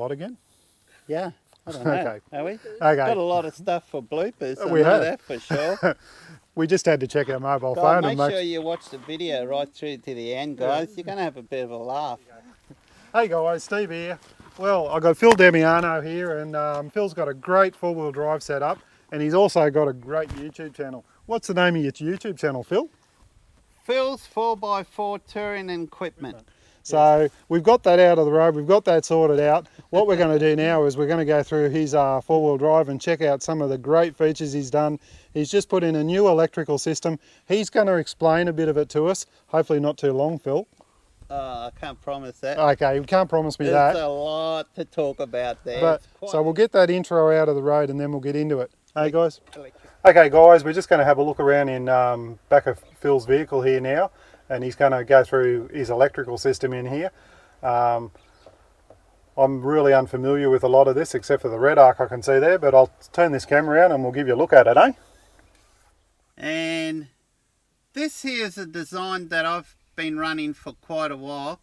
lot again? Yeah, I don't know. Okay. Are we? Okay. Got a lot of stuff for bloopers, I We know have. that for sure. We just had to check our mobile God, phone make and sure you watch the video right through to the end, guys. You're going to have a bit of a laugh. Hey guys, Steve here. Well, I've got Phil Damiano here, and Phil's got a great four-wheel drive setup, and he's also got a great YouTube channel. What's the name of your YouTube channel, Phil? Phil's 4x4 touring and equipment. So we've got that out of the road, we've got that sorted out. What we're going to do now is we're going to go through his four-wheel drive and check out some of the great features he's done. He's just put in a new electrical system. He's going to explain a bit of it to us, hopefully not too long, Phil. I can't promise that. Okay, you can't promise me that. There's a lot to talk about there. But, so we'll get that intro out of the road and then we'll get into it. Hey guys? Okay guys, we're just going to have a look around in back of Phil's vehicle here now, and he's going to go through his electrical system in here. I'm really unfamiliar with a lot of this except for the red arc I can see there, but I'll turn this camera around and we'll give you a look at it, eh? And this here is a design that I've been running for quite a while.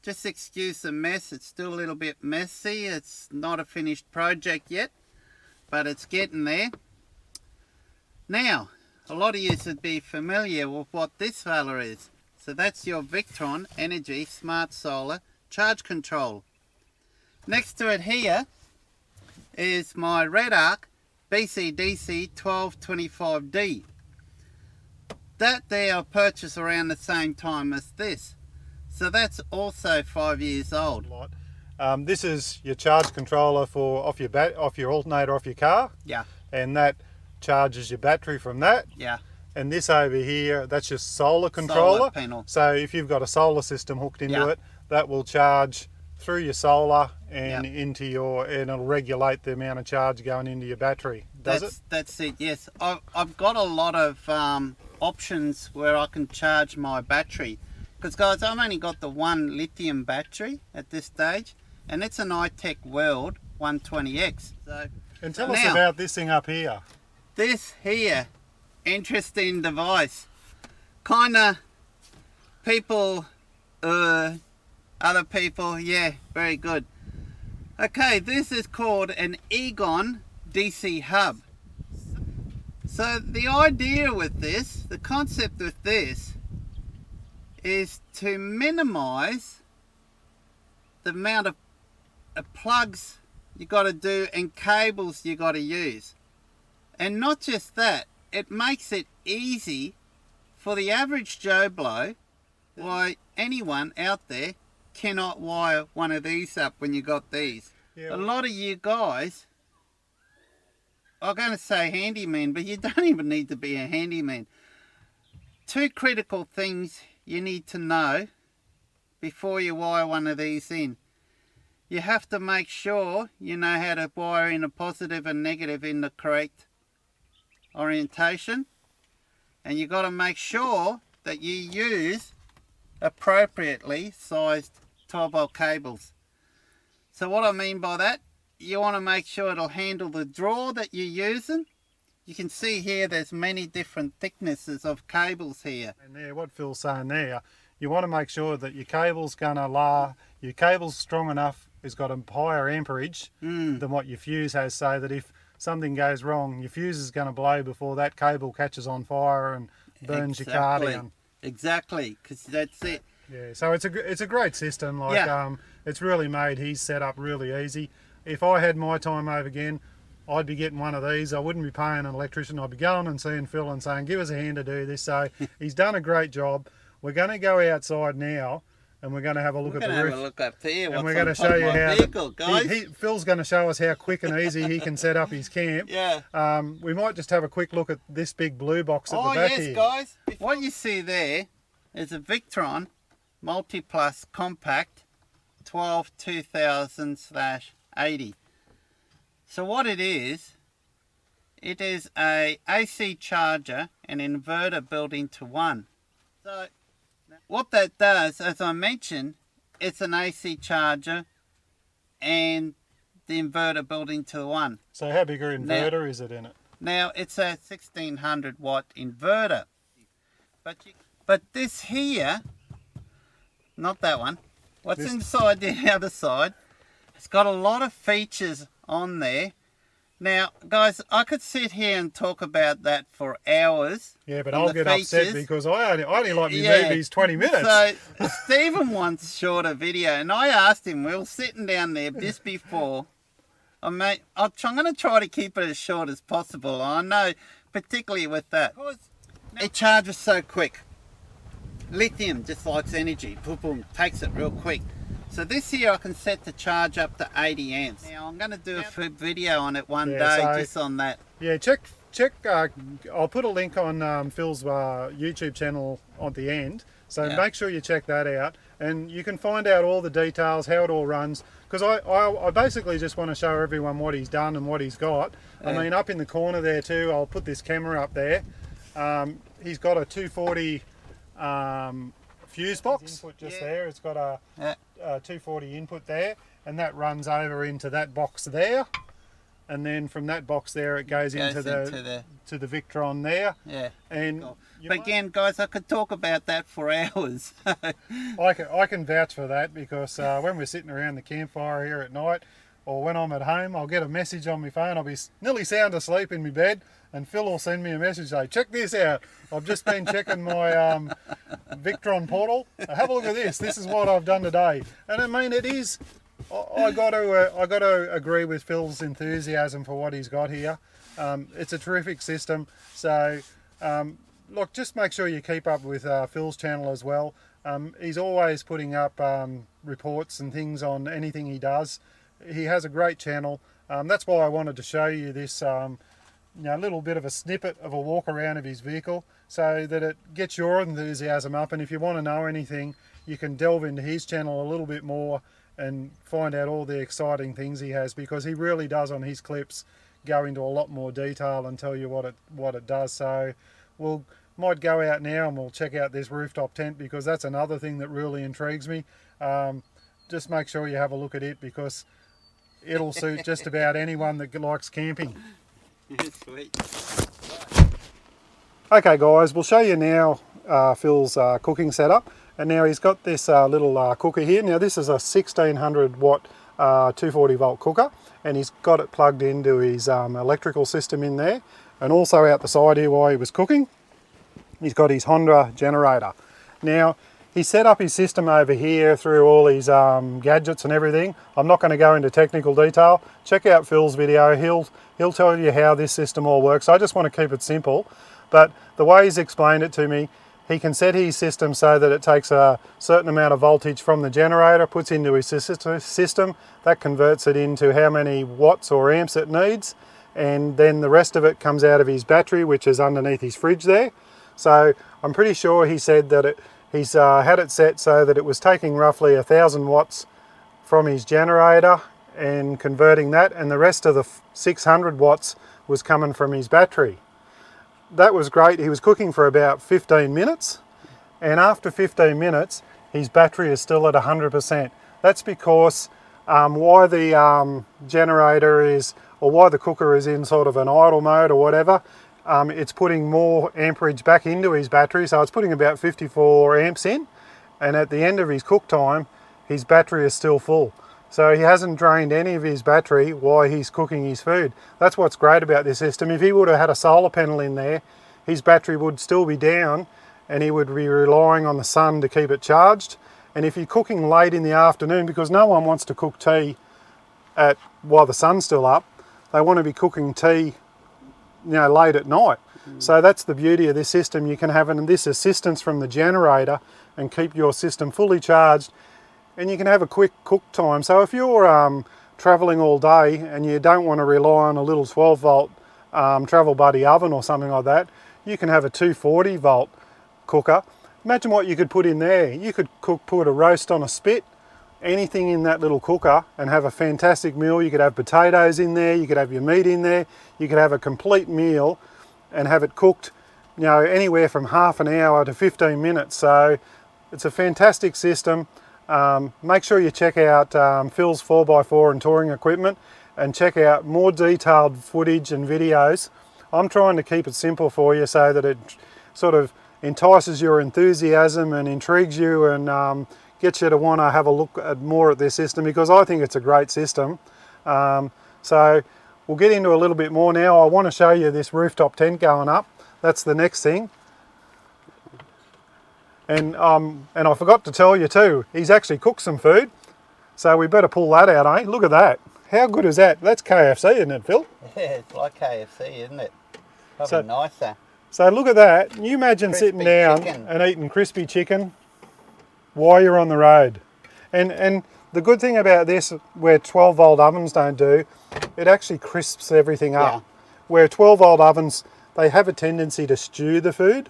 Just excuse the mess, it's still a little bit messy. It's not a finished project yet, but it's getting there. Now, a lot of you should be familiar with what this fella is. So that's your Victron Energy Smart Solar Charge Control. Next to it here is my Red Arc BCDC 1225D. That there I purchased around the same time as this. So that's also 5 years old. This is your charge controller for off your alternator off your car. Yeah. And that charges your battery from that. Yeah. And this over here, that's your solar controller. Solar panel. So if you've got a solar system hooked into it, that will charge through your solar and into your, and it'll regulate the amount of charge going into your battery. That's it, yes. I've got a lot of options where I can charge my battery. Because guys, I've only got the one lithium battery at this stage, and it's an iTech World 120X. So, and tell us about this thing up here. This here, interesting device. Kinda people, other people, yeah, very good. Okay, this is called an Egon DC hub. So the idea with this, the concept with this, is to minimize the amount of plugs you got to do and cables you got to use. And not just that, it makes it easy for the average Joe Blow, why anyone out there cannot wire one of these up when you got these. Yeah. A lot of you guys, I'm going to say handyman, but you don't even need to be a handyman. Two critical things you need to know before you wire one of these in. You have to make sure you know how to wire in a positive and negative in the correct orientation, and you got to make sure that you use appropriately sized 12-volt cables. So what I mean by that, you want to make sure it'll handle the draw that you're using. You can see here there's many different thicknesses of cables here. And there, what Phil's saying there, you want to make sure that your cable's your cable's strong enough, it's got a higher amperage than what your fuse has, so that if something goes wrong, your fuse is going to blow before that cable catches on fire and burns your car down. Exactly, because that's it. Yeah, so it's a great system. Like it's really made his setup really easy. If I had my time over again, I'd be getting one of these. I wouldn't be paying an electrician. I'd be going and seeing Phil and saying, give us a hand to do this. So he's done a great job. We're going to go outside now and we're going to have a look at the roof. We're going to have a look up here. And we're going to show you how vehicle, guys. Phil's going to show us how quick and easy he can set up his camp. Yeah. We might just have a quick look at this big blue box at the back here. Oh yes, guys. What you see there is a Victron Multi-Plus Compact 12 2000/80. So what it is a AC charger and inverter built into one. So what that does, as I mentioned, it's an AC charger and the inverter built into one. So how big an inverter is it in it? Now it's a 1600 watt inverter. But this here, not that one, what's inside the other side, It's got a lot of features on there. Now, guys, I could sit here and talk about that for hours. Yeah, but I'll get upset because I only like my movies 20 minutes. So, Stephen wants shorter video, and I asked him, we were sitting down there just before. I'm going to try to keep it as short as possible. I know, particularly with that. It charges so quick. Lithium just likes energy. Boom, boom, takes it real quick. So this here I can set the charge up to 80 amps. Now I'm going to do a video on it one day, just on that. Yeah, check. I'll put a link on Phil's YouTube channel at the end. So make sure you check that out, and you can find out all the details, how it all runs. Because I basically just want to show everyone what he's done and what he's got. I mean, up in the corner there too, I'll put this camera up there. He's got a 240 fuse box input just there. It's got a 240 input there, and that runs over into that box there, and then from that box there it goes into the Victron there. Yeah. And but again, guys, I could talk about that for hours. I can vouch for that, because when we're sitting around the campfire here at night, or when I'm at home, I'll get a message on my phone. I'll be nearly sound asleep in my bed, and Phil will send me a message, say, check this out. I've just been checking my Victron portal. Have a look at this. This is what I've done today. And I mean, it is, I got to agree with Phil's enthusiasm for what he's got here. It's a terrific system. So, look, just make sure you keep up with Phil's channel as well. He's always putting up reports and things on anything he does. He has a great channel. That's why I wanted to show you this little bit of a snippet of a walk around of his vehicle, so that it gets your enthusiasm up. And if you want to know anything, you can delve into his channel a little bit more and find out all the exciting things he has, because he really does on his clips go into a lot more detail and tell you what it does. So might go out now and we'll check out this rooftop tent, because that's another thing that really intrigues me. Just make sure you have a look at it, because it'll suit just about anyone that likes camping. Sweet. Okay guys, we'll show you now Phil's cooking setup. And now he's got this little cooker here. Now this is a 1600 watt 240 volt cooker, and he's got it plugged into his electrical system in there. And also out the side here, while he was cooking, he's got his Honda generator. Now he set up his system over here through all his gadgets and everything. I'm not going to go into technical detail. Check out Phil's video. He'll tell you how this system all works. I just want to keep it simple, but the way he's explained it to me, he can set his system so that it takes a certain amount of voltage from the generator, puts into his system, that converts it into how many watts or amps it needs, and then the rest of it comes out of his battery, which is underneath his fridge there. So I'm pretty sure he said that he's had it set so that it was taking roughly 1000 watts from his generator and converting that, and the rest of the 600 watts was coming from his battery. That was great. He was cooking for about 15 minutes, and after 15 minutes his battery is still at 100%. That's because why the generator is, or why the cooker is in sort of an idle mode or whatever, it's putting more amperage back into his battery, so it's putting about 54 amps in, and at the end of his cook time his battery is still full. So he hasn't drained any of his battery while he's cooking his food. That's what's great about this system. If he would have had a solar panel in there, his battery would still be down and he would be relying on the sun to keep it charged. And if you're cooking late in the afternoon, because no one wants to cook tea while the sun's still up, they want to be cooking tea late at night. So that's the beauty of this system. You can have this assistance from the generator and keep your system fully charged, and you can have a quick cook time. So if you're traveling all day and you don't want to rely on a little 12 volt Travel Buddy oven or something like that, you can have a 240 volt cooker. Imagine what you could put in there. You could put a roast on a spit, anything in that little cooker, and have a fantastic meal. You could have potatoes in there, you could have your meat in there, you could have a complete meal and have it cooked anywhere from half an hour to 15 minutes. So it's a fantastic system. Make sure you check out Phil's 4x4 and touring equipment, and check out more detailed footage and videos. I'm trying to keep it simple for you so that it sort of entices your enthusiasm and intrigues you, and get you to want to have a look at more at this system, because I think it's a great system. So we'll get into a little bit more now. I want to show you this rooftop tent going up. That's the next thing. And I forgot to tell you too, he's actually cooked some food. So we better pull that out, eh? Look at that. How good is that? That's KFC, isn't it, Phil? Yeah, it's like KFC, isn't it? Probably nicer. So look at that. Can you imagine Crispy sitting down chicken. and eating crispy chicken while you're on the road? And the good thing about this, where 12-volt ovens don't do, it actually crisps everything up. Yeah. Where 12-volt ovens, they have a tendency to stew the food.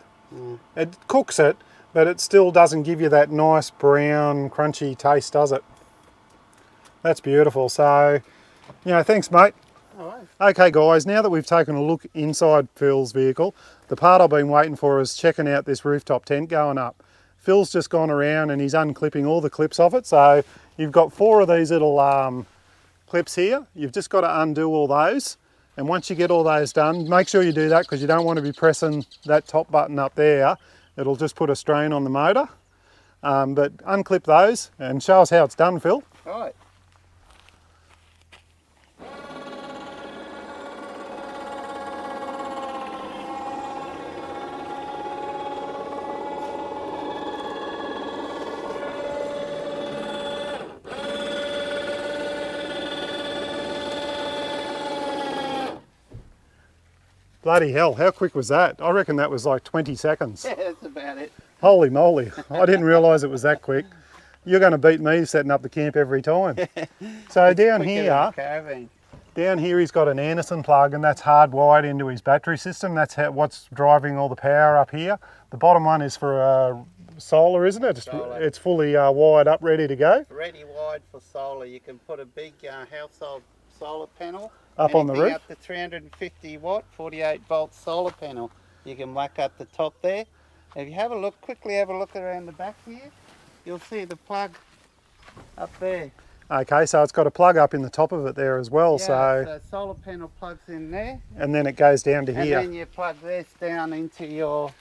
It cooks it, but it still doesn't give you that nice brown, crunchy taste, does it? That's beautiful. So, you know, thanks, mate. Okay guys, now that we've taken a look inside Phil's vehicle, the part I've been waiting for is checking out this rooftop tent going up. Phil's just gone around and he's unclipping all the clips off it. So you've got 4 of these little clips here. You've just got to undo all those. And once you get all those done, make sure you do that, because you don't want to be pressing that top button up there. It'll just put a strain on the motor. But unclip those and show us how it's done, Phil. All right. Bloody hell, how quick was that? I reckon that was like 20 seconds. Yeah, that's about it. Holy moly, I didn't realise it was that quick. You're going to beat me setting up the camp every time. So down here he's got an Anderson plug, and that's hardwired into his battery system. That's what's driving all the power up here. The bottom one is for solar, isn't it? Solar. It's fully wired up, ready to go. Ready wired for solar. You can put a big household solar panel up on the roof. Up to 350 watt, 48 volt solar panel. You can whack up the top there. If you have a look, quickly have a look around the back here, you'll see the plug up there. Okay, so it's got a plug up in the top of it there as well. Yeah, so solar panel plugs in there. And then it goes down to here. And then you plug this down into your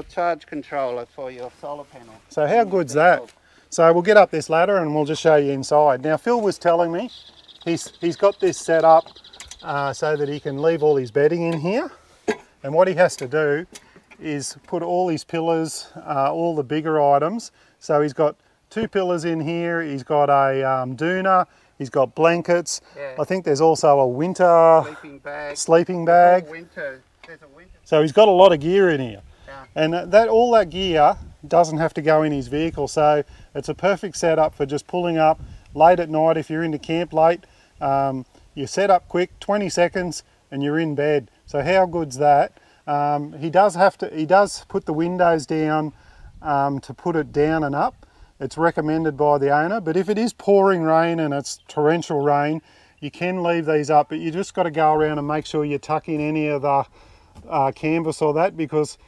charge controller for your solar panel. So how good's that? So we'll get up this ladder and we'll just show you inside. Now Phil was telling me he's got this set up so that he can leave all his bedding in here. And what he has to do is put all his pillars, all the bigger items. So he's got 2 pillars in here, he's got a doona, he's got blankets. Yeah. I think there's also a winter sleeping bag. So he's got a lot of gear in here. Yeah. And all that gear doesn't have to go in his vehicle. So it's a perfect setup for just pulling up late at night. If you're into camp late, you set up quick, 20 seconds and you're in bed. So how good's that? He does put the windows down to put it down and up. It's recommended by the owner, but if it is pouring rain and it's torrential rain, you can leave these up, but you just got to go around and make sure you tuck in any of the canvas or that, because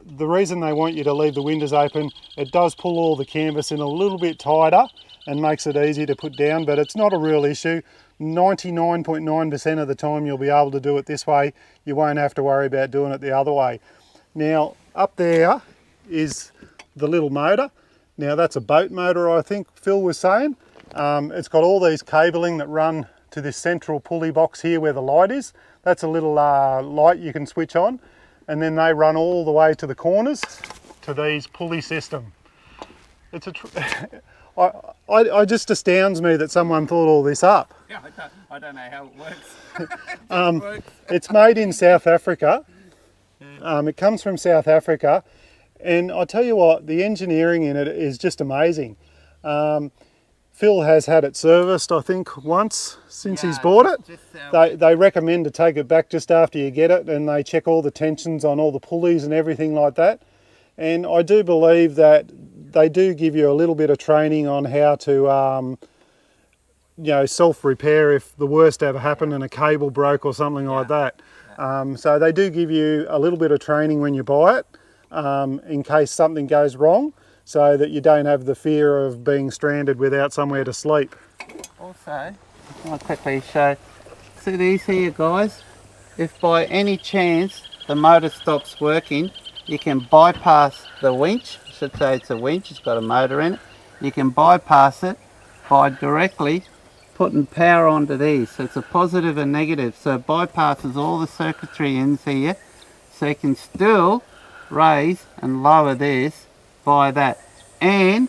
the reason they want you to leave the windows open, it does pull all the canvas in a little bit tighter and makes it easy to put down, but it's not a real issue. 99.9% of the time you'll be able to do it this way. You won't have to worry about doing it the other way. Now up there is the little motor. Now that's a boat motor, I think Phil was saying. It's got all these cabling that run to this central pulley box here where the light is. That's a little light you can switch on, and then they run all the way to the corners to these pulley system. It's it just astounds me that someone thought all this up. Yeah, I don't know how it works. It's made in South Africa. It comes from South Africa, and I tell you what, the engineering in it is just amazing. Phil has had it serviced, I think, once since he's bought it. They recommend to take it back just after you get it, and they check all the tensions on all the pulleys and everything like that. And I do believe that they do give you a little bit of training on how to self-repair if the worst ever happened and a cable broke or something like that. So they do give you a little bit of training when you buy it, in case something goes wrong, so that you don't have the fear of being stranded without somewhere to sleep. Also, I'll quickly show, see these here guys, if by any chance the motor stops working, you can bypass the winch, should say it's a winch, it's got a motor in it. You can bypass it by directly putting power onto these. So it's a positive and negative. So it bypasses all the circuitry ends here. So you can still raise and lower this by that. And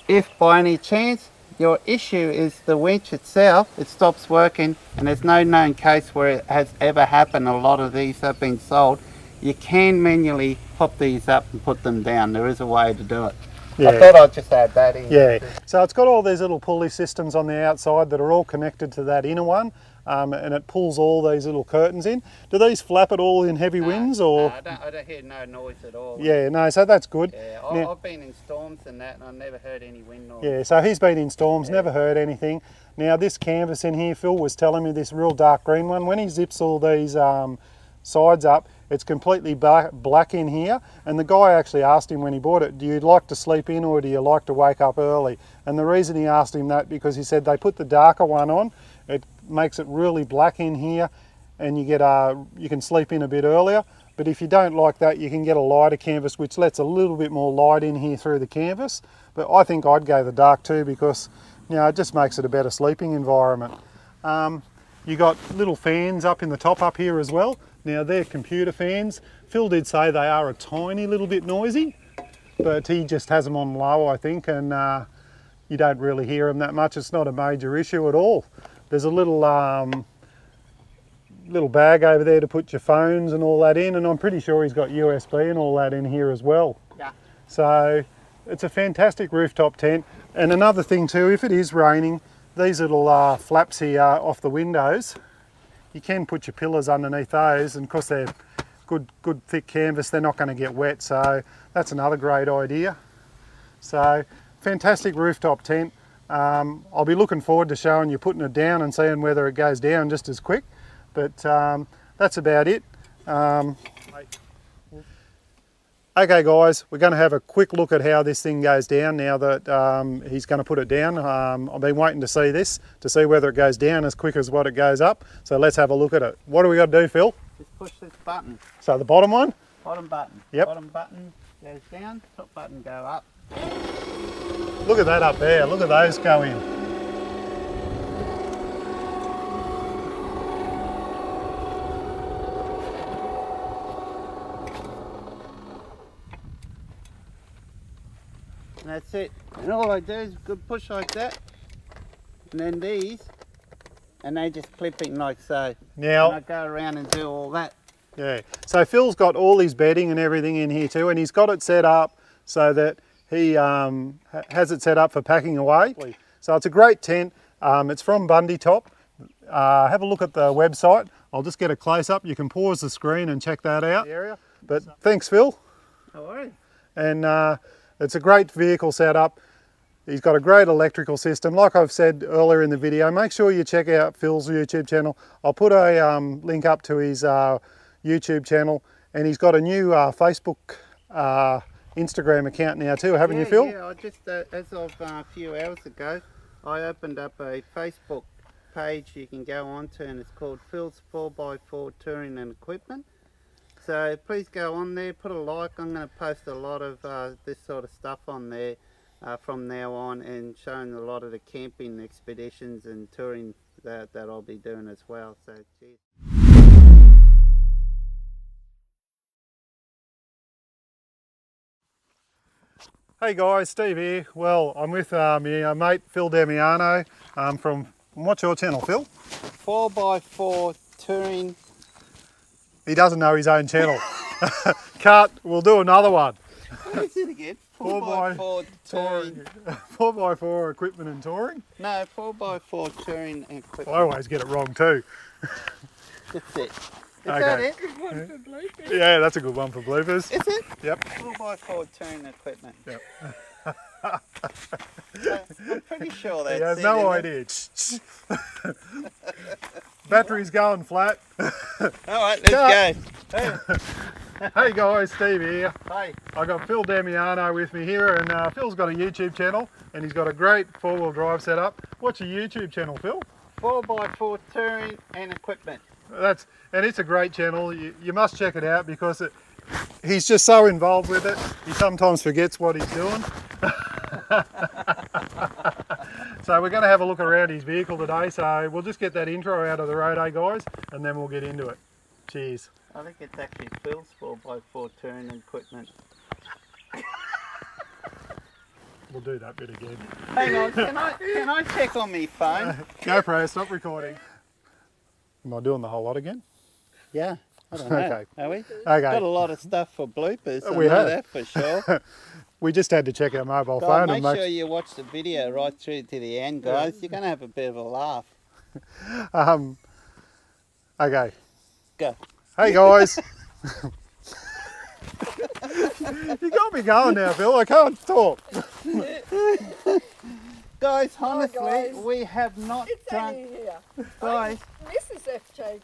if by any chance your issue is the winch itself, it stops working, and there's no known case where it has ever happened, a lot of these have been sold, you can manually pop these up and put them down. There is a way to do it. Yeah. I thought I'd just add that in. Yeah, so it's got all these little pulley systems on the outside that are all connected to that inner one, and it pulls all these little curtains in. Do these flap at all in heavy winds? Or? No, I don't hear no noise at all. Yeah, no, so that's good. Yeah, I've been in storms and that, and I've never heard any wind noise. Yeah, so he's been in storms, never heard anything. Now this canvas in here, Phil was telling me, this real dark green one, when he zips all these sides up, it's completely black in here, and the guy actually asked him when he bought it, do you like to sleep in or do you like to wake up early? And the reason he asked him that, because he said they put the darker one on, it makes it really black in here, and you get you can sleep in a bit earlier. But if you don't like that, you can get a lighter canvas which lets a little bit more light in here through the canvas. But I think I'd go the dark too, because it just makes it a better sleeping environment. You got little fans up in the top up here as well. Now they're computer fans. Phil did say they are a tiny little bit noisy, but he just has them on low, I think, and you don't really hear them that much. It's not a major issue at all. There's a little little bag over there to put your phones and all that in, and I'm pretty sure he's got USB and all that in here as well. Yeah. So it's a fantastic rooftop tent. And another thing too, if it is raining, these little flaps here off the windows, you can put your pillars underneath those, and because they're good thick canvas, they're not going to get wet, so that's another great idea. So fantastic rooftop tent. I'll be looking forward to showing you putting it down and seeing whether it goes down just as quick, but that's about it. Okay guys, we're going to have a quick look at how this thing goes down now that he's going to put it down. I've been waiting to see this, to see whether it goes down as quick as what it goes up. So let's have a look at it. What do we got to do, Phil? Just push this button. So the bottom one? Bottom button. Yep. Bottom button goes down, top button go up. Look at that up there, look at those go in. And that's it. And all I do is good push like that, and then these, and they just clip in like so. Now, and I go around and do all that. Yeah, so Phil's got all his bedding and everything in here too, and he's got it set up so that he has it set up for packing away. So it's a great tent. It's from Bunutop. Have a look at the website. I'll just get a close up. You can pause the screen and check that out. But thanks, Phil. No worries. And it's a great vehicle setup. He's got a great electrical system. Like I've said earlier in the video, make sure you check out Phil's YouTube channel. I'll put a link up to his YouTube channel, and he's got a new Facebook, Instagram account now too, haven't you, Phil? Yeah, I just, as of a few hours ago, I opened up a Facebook page you can go on to, and it's called Phil's 4x4 Touring and Equipment. So please go on there, put a like. I'm going to post a lot of this sort of stuff on there from now on, and showing a lot of the camping expeditions and touring that I'll be doing as well. So cheers. Hey guys, Steve here. Well, I'm with my mate Phil Damiano from, what's your channel, Phil? 4x4 Touring. He doesn't know his own channel. Cut, we'll do another one. What is it again? 4x4 Touring. 4x4 Equipment and Touring? No, 4x4 Touring and Equipment. I always get it wrong too. That's it. Is Okay. that it? Yeah, that's a good one for bloopers. Is it? Yep. 4x4 Touring Equipment. Yep. I'm pretty sure that's He has it, no isn't idea. Battery's going flat. Alright, let's go. Hey guys, Steve here. Hey. I got Phil Damiano with me here, and Phil's got a YouTube channel, and he's got a great four-wheel drive setup. What's your YouTube channel, Phil? 4x4 Touring and Equipment. And it's a great channel. You must check it out, because he's just so involved with it, he sometimes forgets what he's doing. So we're going to have a look around his vehicle today, so we'll just get that intro out of the road, eh guys, and then we'll get into it. Cheers. I think it's actually Phil's 4x4 touring equipment. We'll do that bit again. Hang on, can I check on me phone? GoPro, stop recording. Am I doing the whole lot again? Yeah, I don't know. Okay. Are we? Okay. Got a lot of stuff for bloopers, I We know have. that for sure. We just had to check our mobile God, phone make and sure you watch the video right through to the end, guys. You're going to have a bit of a laugh. Okay. Go. Hey guys. You got me going now, Phil. I can't talk. Guys, honestly, guys. we have not It's drunk. Annie here. Guys, Mrs. FJ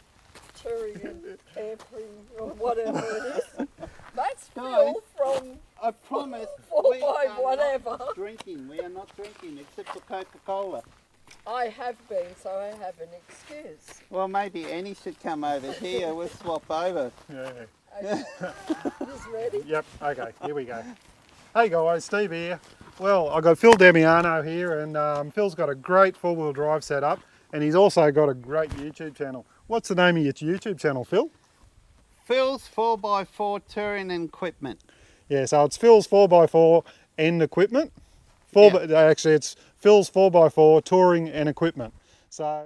touring and camping or whatever it is. That's Guys. Phil from I promise 4 we by are whatever. not drinking. We are not drinking except for Coca-Cola. I have been, so I have an excuse. Well, maybe Annie should come over here. We'll swap over. Yeah. Okay. He's ready. Yep. Okay. Here we go. Hey guys, Steve here. Well, I've got Phil Demiano here, and Phil's got a great four-wheel drive setup, and he's also got a great YouTube channel. What's the name of your YouTube channel, Phil? Phil's 4x4 touring and equipment. Yeah, so it's Phil's 4x4 and equipment. Actually, it's Phil's 4x4 touring and equipment. So.